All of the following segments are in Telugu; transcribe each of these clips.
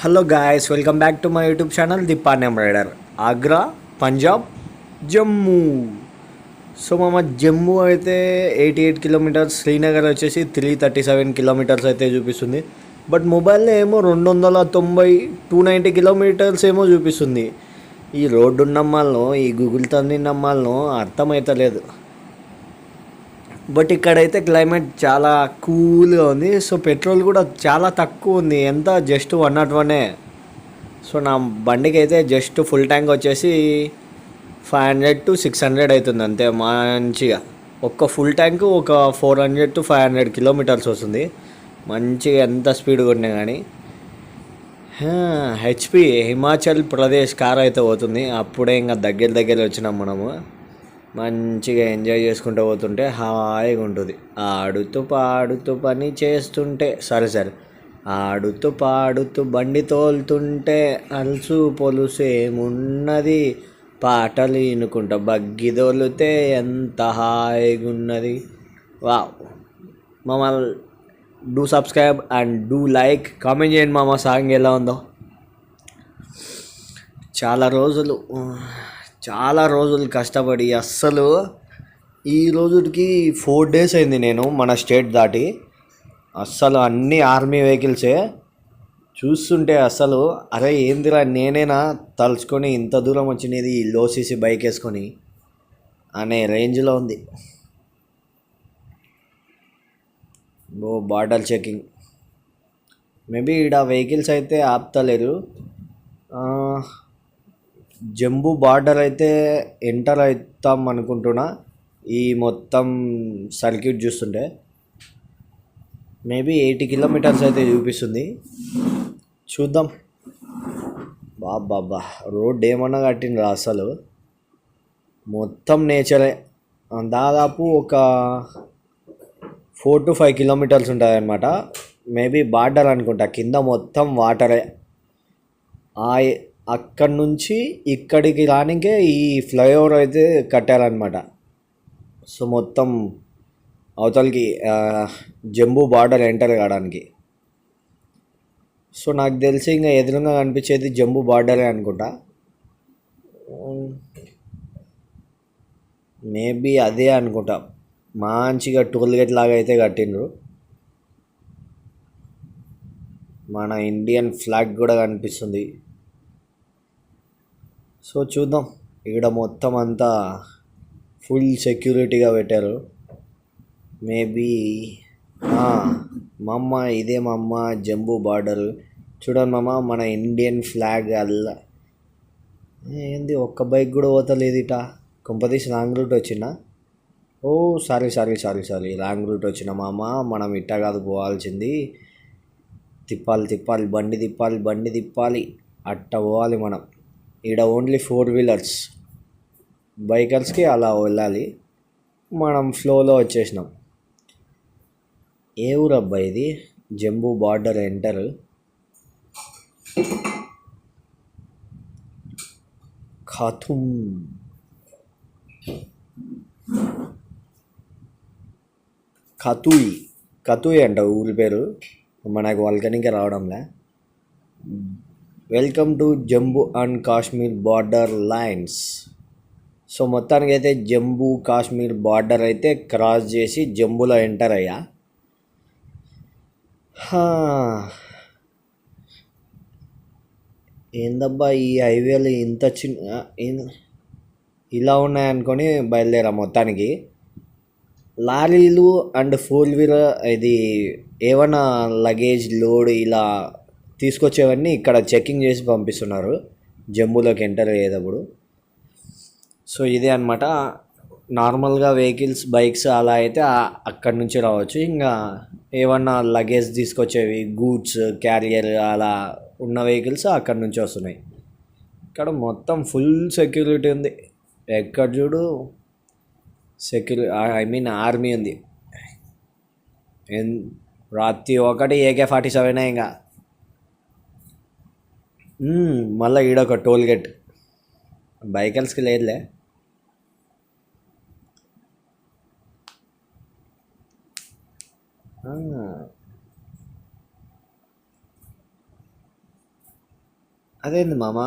Hello guys, welcome back to my YouTube channel the పార్నెమ్ రైడర్. ఆగ్రా, పంజాబ్, జమ్మూ. సో మామ జమ్మూ అయితే 88 కిలోమీటర్స్, శ్రీనగర్ వచ్చేసి 337 కిలోమీటర్స్ అయితే చూపిస్తుంది. బట్ మొబైల్లో ఏమో 290 290 కిలోమీటర్స్ ఏమో చూపిస్తుంది. ఈ రోడ్డు నమ్మాలనో ఈ గూగుల్ తన్ని నమ్మాలనో అర్థమవుతలేదు. బట్ ఇక్కడైతే క్లైమేట్ చాలా కూల్గా ఉంది. సో పెట్రోల్ కూడా చాలా తక్కువ ఉంది, ఎంత జస్ట్ 101. సో నా బండికి అయితే జస్ట్ ఫుల్ ట్యాంక్ వచ్చేసి 500 to 600 అవుతుంది అంతే. మంచిగా ఒక్క ఫుల్ ట్యాంక్ ఒక 400 to 500 కిలోమీటర్స్ వస్తుంది. మంచిగా ఎంత స్పీడ్ కొట్టినా కానీ. హెచ్పి హిమాచల్ ప్రదేశ్ కార్ అయితే పోతుంది. అప్పుడే ఇంకా దగ్గర వచ్చినాం మనము. మంచిగా ఎంజాయ్ చేసుకుంటూ పోతుంటే హాయిగా ఉంటుంది. ఆడుతూ పాడుతూ పని చేస్తుంటే సరే ఆడుతూ పాడుతూ బండి తోలుతుంటే అలుసు పొలుసేమున్నది, పాటలు వినుకుంటా బగ్గి తోలితే ఎంత హాయిగా ఉన్నది. వావ్ మమ్మల్ని do subscribe and do like, comment చేయండి మామ సాంగ్ ఎలా ఉందో. చాలా రోజులు కష్టపడి అస్సలు ఈ రోజుకి 4 days అయింది నేను మన స్టేట్ దాటి. అస్సలు అన్నీ ఆర్మీ వెహికల్సే చూస్తుంటే అసలు అరే ఏందిరా నేనేనా తలుచుకొని ఇంత దూరం వచ్చినది లో సీసీ బైక్ వేసుకొని అనే రేంజ్లో ఉంది. బార్డర్ చెకింగ్ మేబీ ఈడ వెహికల్స్ అయితే ఆపుతలేరు. జంబూ బార్డర్ అయితే ఎంటర్ అవుతాం అనుకుంటున్నా. ఈ మొత్తం సర్క్యూట్ చూస్తుంటే మేబీ 80 కిలోమీటర్స్ అయితే చూపిస్తుంది. చూద్దాం. బాబా రోడ్ ఏమన్నా కట్టిండ్రా అసలు, మొత్తం నేచరే. దాదాపు ఒక 4 to 5 కిలోమీటర్స్ ఉంటుంది అనమాట. మేబీ బార్డర్ అనుకుంటా, కింద మొత్తం వాటరే. అక్కడి నుంచి ఇక్కడికి రానికే ఈ ఫ్లైఓవర్ అయితే కట్టారనమాట. సో మొత్తం అవతలకి జంబూ బార్డర్ ఎంటర్ కావడానికి. సో నాకు తెలిసి ఇంకా ఎదురుగా కనిపించేది జంబూ బార్డరే అనుకుంటా. మేబీ అదే అనుకుంటా. మంచిగా టోల్ గేట్ లాగా అయితే కట్టిండ్రు. మన ఇండియన్ ఫ్లాగ్ కూడా కనిపిస్తుంది. సో చూద్దాం. ఇక్కడ మొత్తం అంతా ఫుల్ సెక్యూరిటీగా పెట్టారు. మేబీ ఇదే జంబూ బార్డర్ చూడండి మామ, మన ఇండియన్ ఫ్లాగ్ అల్లా. ఏంది ఒక్క బైక్ కూడా పోతలేదు ఇట. కొంపదీసి రాంగ్ రూట్ వచ్చినా. ఓ సారీ రాంగ్ రూట్ వచ్చిన మామ. మనం ఇట్ట కాదు పోవాల్సింది, తిప్పాలి బండి తిప్పాలి అట్ట పోవాలి మనం. ఈడ ఓన్లీ 4 wheelers, బైకర్స్కి అలా వెళ్ళాలి. మనం ఫ్లోలో వచ్చేసినాం. ఏ ఊరు అబ్బా ఇది? Jambu border enter. కతుయి అంట ఊరి పేరు. మనకు వాళ్ళకనికే రావడంలే. Welcome to Jammu and Kashmir border lines. So మొత్తానికి అయితే జమ్మూ కాశ్మీర్ బార్డర్ అయితే క్రాస్ చేసి జమ్మూలో ఎంటర్ అయ్యా. ఏందబ్బా ఈ హైవేలు ఇంత ఇలా ఉన్నాయనుకొని బయలుదేరా. మొత్తానికి లారీలు అండ్ 4-wheeler ఇది ఏమన్నా లగేజ్ లోడ్ ఇలా తీసుకొచ్చేవన్నీ ఇక్కడ చెకింగ్ చేసి పంపిస్తున్నారు జమ్మూలోకి ఎంటర్ అయ్యేటప్పుడు. సో ఇదే అనమాట. నార్మల్గా వెహికల్స్, బైక్స్ అలా అయితే అక్కడి నుంచి రావచ్చు. ఇంకా ఏమన్నా లగేజ్ తీసుకొచ్చేవి, గూడ్స్ క్యారియర్ అలా ఉన్న వెహికల్స్ అక్కడి నుంచి వస్తున్నాయి. ఇక్కడ మొత్తం ఫుల్ సెక్యూరిటీ ఉంది. ఎక్కడ చూడు ఆర్మీ ఉంది. ప్రతి ఒక్కటి AK-47 ఇంకా. మళ్ళీ ఈడొక టోల్ గేట్, బైకర్స్కి లేదులే. అదేంది మామ,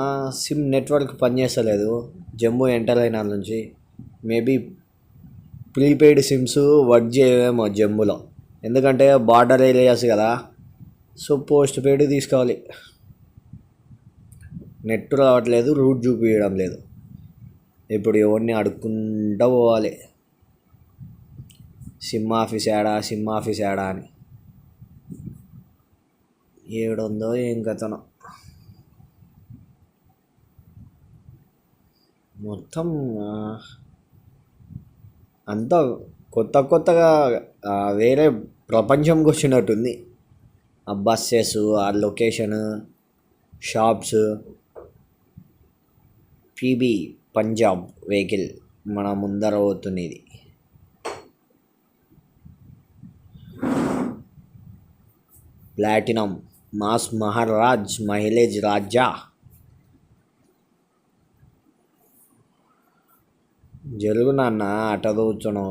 సిమ్ నెట్వర్క్ పనిచేస్తలేదు జమ్మూ ఎంటర్ అయిన నుంచి. మేబీ ప్రీపెయిడ్ సిమ్స్ వర్క్ చేయవేమో జమ్మూలో, ఎందుకంటే బార్డర్ ఏరియాస్ కదా. సో పోస్ట్ పెయిడ్ తీసుకోవాలి. నెట్ రావట్లేదు, రూట్ చూపించడం లేదు. ఇప్పుడు ఎవరిని అడుక్కుంటూ పోవాలి, సిమ్ ఆఫీస్ యాడా అని. ఏడుందో ఏం కథనో మొత్తం. అంతా కొత్తగా వేరే ప్రపంచంకి వచ్చినట్టుంది. ఆ బస్సెస్, ఆ location, shops. PB Punjab vehicle మన ముందర పోతుంది. ఇది ప్లాటినం మాస్ మహారాజ్ మైలేజ్ రాజా. జరుగు నాన్న, అట కూర్చోను,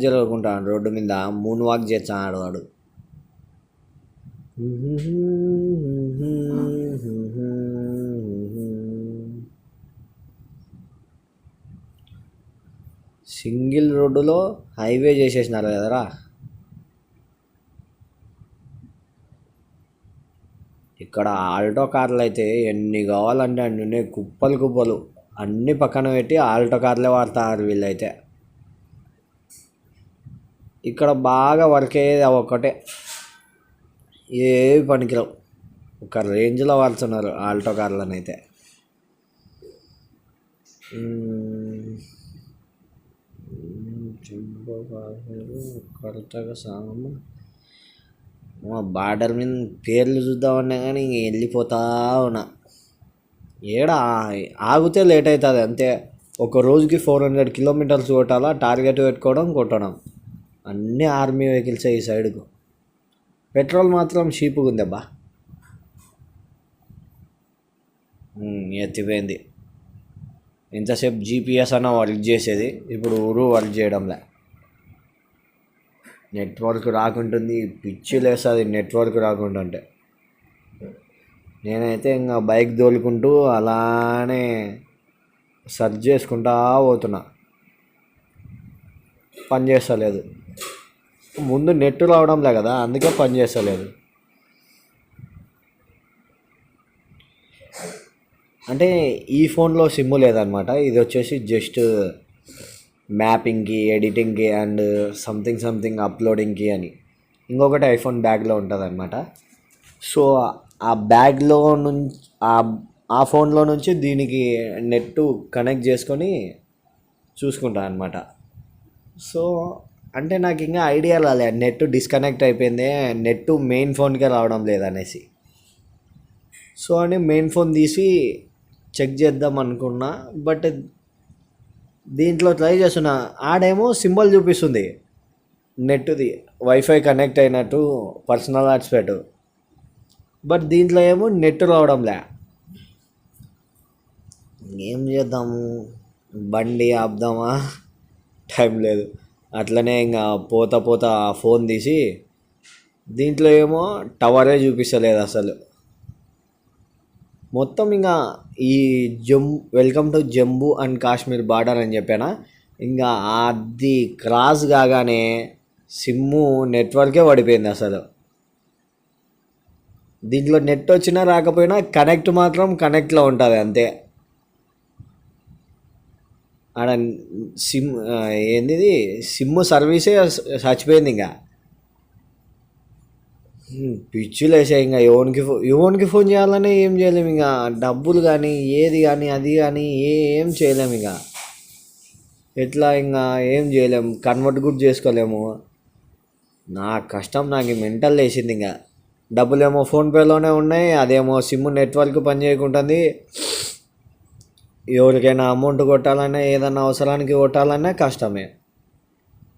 జరుగుకుంటాను రోడ్డు మీద మూన్ వాక్ చేస్తాడు వాడు. సింగిల్ రోడ్డులో హైవే చేసేసినారు కదరా. ఇక్కడ ఆల్టో కార్లు అయితే ఎన్ని కావాలంటే అన్ని కుప్పలు అన్నీ పక్కన పెట్టి ఆల్టో కార్లే వాడతారు వీళ్ళైతే. ఇక్కడ బాగా వర్క్ అయ్యేది ఒక్కటే, ఏవి పనికిరావు. ఒక రేంజ్లో వాడుతున్నారు ఆల్టో కార్లను అయితే. కరెక్ట్గా సాగమ్మ బార్డర్ మీద పేర్లు చూద్దామన్నా కానీ వెళ్ళిపోతా ఉన్నా. ఏడా ఆగితే లేట్ అవుతుంది అంతే. ఒక రోజుకి 400 కిలోమీటర్స్ కొట్టాలా, టార్గెట్ కొట్టడం. అన్నీ ఆర్మీ వెహికల్స్ ఈ సైడ్కు. పెట్రోల్ మాత్రం చీప్గా ఉందబ్బా. ఎత్తిపోయింది. ఇంతసేపు జీపీఎస్ అన్న వర్క్ చేసేది, ఇప్పుడు ఊరు వర్క్ చేయడంలే. నెట్వర్క్ రాకుంటుంది, పిచ్చి లేస్తుంది నెట్వర్క్ రాకుంటుంటే. నేనైతే ఇంకా బైక్ తోలుకుంటూ అలానే సర్చ్ చేసుకుంటా పోతున్నా, పని చేస్తలేదు. ముందు నెట్ రావడంలే కదా, అందుకే పని చేస్తలేదు. అంటే ఈ ఫోన్లో సిమ్ లేదనమాట. ఇది వచ్చేసి జస్ట్ మ్యాపింగ్కి, ఎడిటింగ్కి అండ్ సంథింగ్ అప్లోడింగ్కి అని. ఇంకొకటి ఐఫోన్ బ్యాగ్లో ఉంటుంది అనమాట. సో ఆ బ్యాగ్లో నుంచి ఆ ఫోన్లో నుంచి దీనికి నెట్ కనెక్ట్ చేసుకొని చూసుకుంటాను అనమాట. సో అంటే నాకు ఇంకా ఐడియా రాలే, నెట్ డిస్కనెక్ట్ అయిపోయింది, నెట్ మెయిన్ ఫోన్కే రావడం లేదనేసి. సో అని మెయిన్ ఫోన్ తీసి చెక్ చేద్దాం అనుకున్నా. బట్ దీంట్లో ట్రై చేస్తున్నా, ఆడేమో సింబల్ చూపిస్తుంది నెట్ది, వైఫై కనెక్ట్ అయినట్టు, పర్సనల్ హాట్స్పాట్. బట్ దీంట్లో ఏమో నెట్ రావడంలే. ఏం చేద్దాము, బండి ఆపుదామా, టైం లేదు. అట్లనే ఇంకా పోతా ఫోన్ తీసి, దీంట్లో ఏమో టవరే చూపిస్తలేదు అసలు. మొత్తం ఇంకా ఈ welcome to Jammu and Kashmir border అని చెప్పానా, ఇంకా అది క్రాస్ కాగానే సిమ్ము నెట్వర్కే పడిపోయింది అసలు. దీంట్లో నెట్ వచ్చినా రాకపోయినా కనెక్ట్ మాత్రం కనెక్ట్లో ఉంటుంది అంతే. ఆడ సిమ్ సర్వీసే చచ్చిపోయింది. ఇంకా పిచ్చులు వేసాయి. ఇంకా ఎవరికి ఫోన్ చేయాలని ఏం చేయలేము. ఇంకా డబ్బులు కానీ ఏది కానీ అది కానీ ఏం చేయలేము. ఇంకా ఎట్లా ఇంకా ఏం చేయలేము, కన్వర్ట్ కూడా చేసుకోలేము. నా కష్టం నాకు మెంటల్ వేసింది. ఇంకా డబ్బులేమో ఫోన్పేలోనే ఉన్నాయి, అదేమో సిమ్ నెట్వర్క్ పని చేయకుంటుంది. ఎవరికైనా అమౌంట్ కొట్టాలన్నా, ఏదన్నా అవసరానికి కొట్టాలన్నా కష్టమే.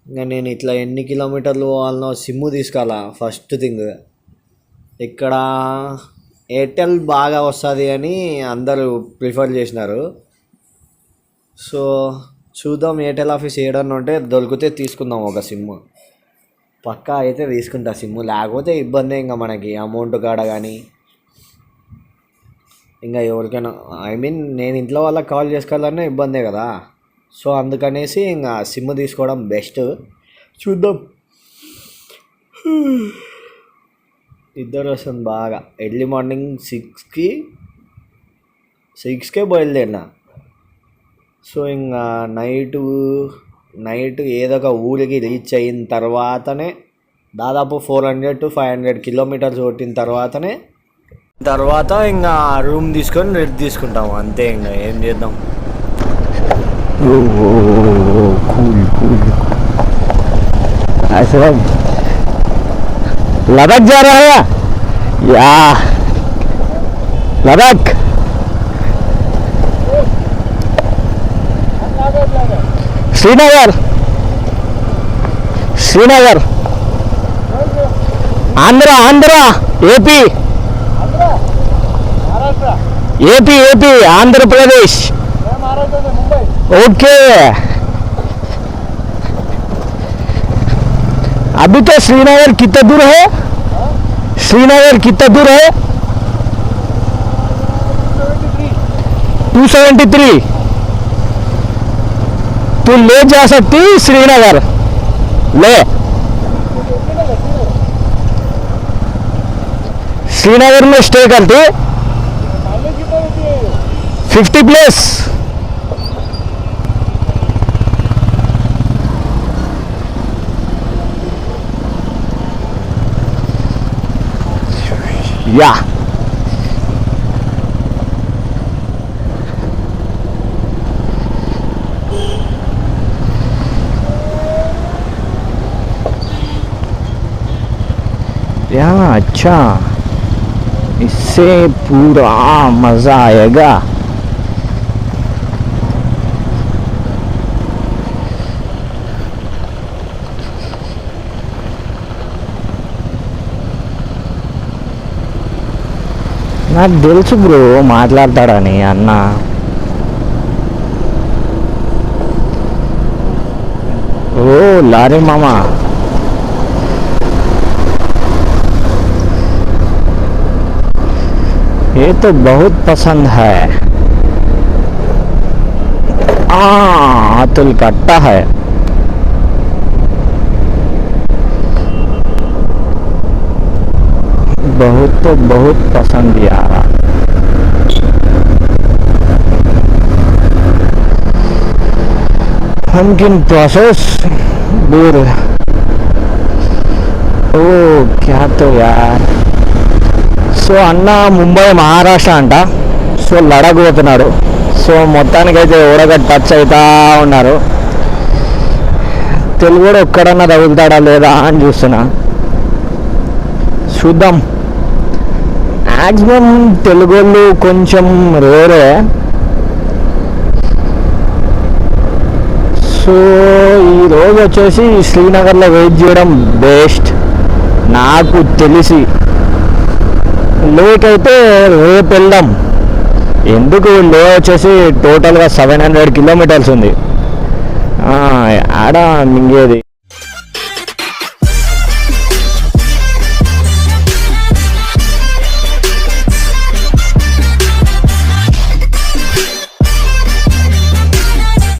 ఇంకా నేను ఇట్లా ఎన్ని కిలోమీటర్లు పోవాలనో సిమ్ము తీసుకోవాలా. ఫస్ట్ థింగ్ ఇక్కడ ఎయిర్టెల్ బాగా వస్తుంది అని అందరూ ప్రిఫర్ చేసినారు. సో చూద్దాం, ఎయిర్టెల్ ఆఫీస్ ఏడన్నా ఉంటే దొరికితే తీసుకుందాం ఒక సిమ్. పక్కా అయితే తీసుకుంటా సిమ్, లేకపోతే ఇబ్బంది. ఇంకా మనకి అమౌంట్ కాడ కానీ ఇంకా ఎవరికైనా నేను ఇంట్లో వాళ్ళకి కాల్ చేసుకోవాలన్నా ఇబ్బందే కదా. సో అందుకనేసి ఇంకా సిమ్ తీసుకోవడం బెస్ట్. చూద్దాం. ఇద్దరు వస్తుంది బాగా. ఎర్లీ మార్నింగ్ 6కే బయలుదేరిన. సో ఇంకా నైట్ ఏదో ఒక ఊరికి రీచ్ అయిన తర్వాతనే దాదాపు 400 to 500 కిలోమీటర్స్ కొట్టిన తర్వాత ఇంకా రూమ్ తీసుకొని రెస్ట్ తీసుకుంటాము అంతే. ఇంకా ఏం చేద్దాం. लद्दाख जा रहा है या लद्दाख श्रीनगर आंध्रा एपी आंध्र प्रदेश ओके. अभी तो श्रीनगर कितना दूर है? 273. तू ले जा सकती श्रीनगर ले. श्रीनगर में स्टे करती 50+. या अच्छा, इससे पूरा मजा आएगा. నాకు తెలుసు బ్రో మాట్లాడతాడని అన్న. ఓ లారీ మామ. ये तो बहुत पसंद है. अतुल कट्टा है. बहुत पसंद यार. हमकिन प्रोसेस दूर. ओ क्या तो यार. సో అన్న ముంబై మహారాష్ట్ర అంట. సో లడాక్ పోతున్నాడు. సో మొత్తానికైతే ఓడగా టచ్ అవుతా ఉన్నారు. తెలుగు కూడా ఒక్కడన్నా తగులుతాడా లేదా అని చూస్తున్నా. చూద్దాం. మ్యాక్సిమం తెలుగు వాళ్ళు కొంచెం రేరే. సో ఈరోజు వచ్చేసి శ్రీనగర్లో వెయిట్ చేయడం బెస్ట్ నాకు తెలిసి. లేక్ అయితే రేపు వెళ్దాం. ఎందుకు లే వచ్చేసి టోటల్గా 700 కిలోమీటర్స్ ఉంది. ఆడ మింగేది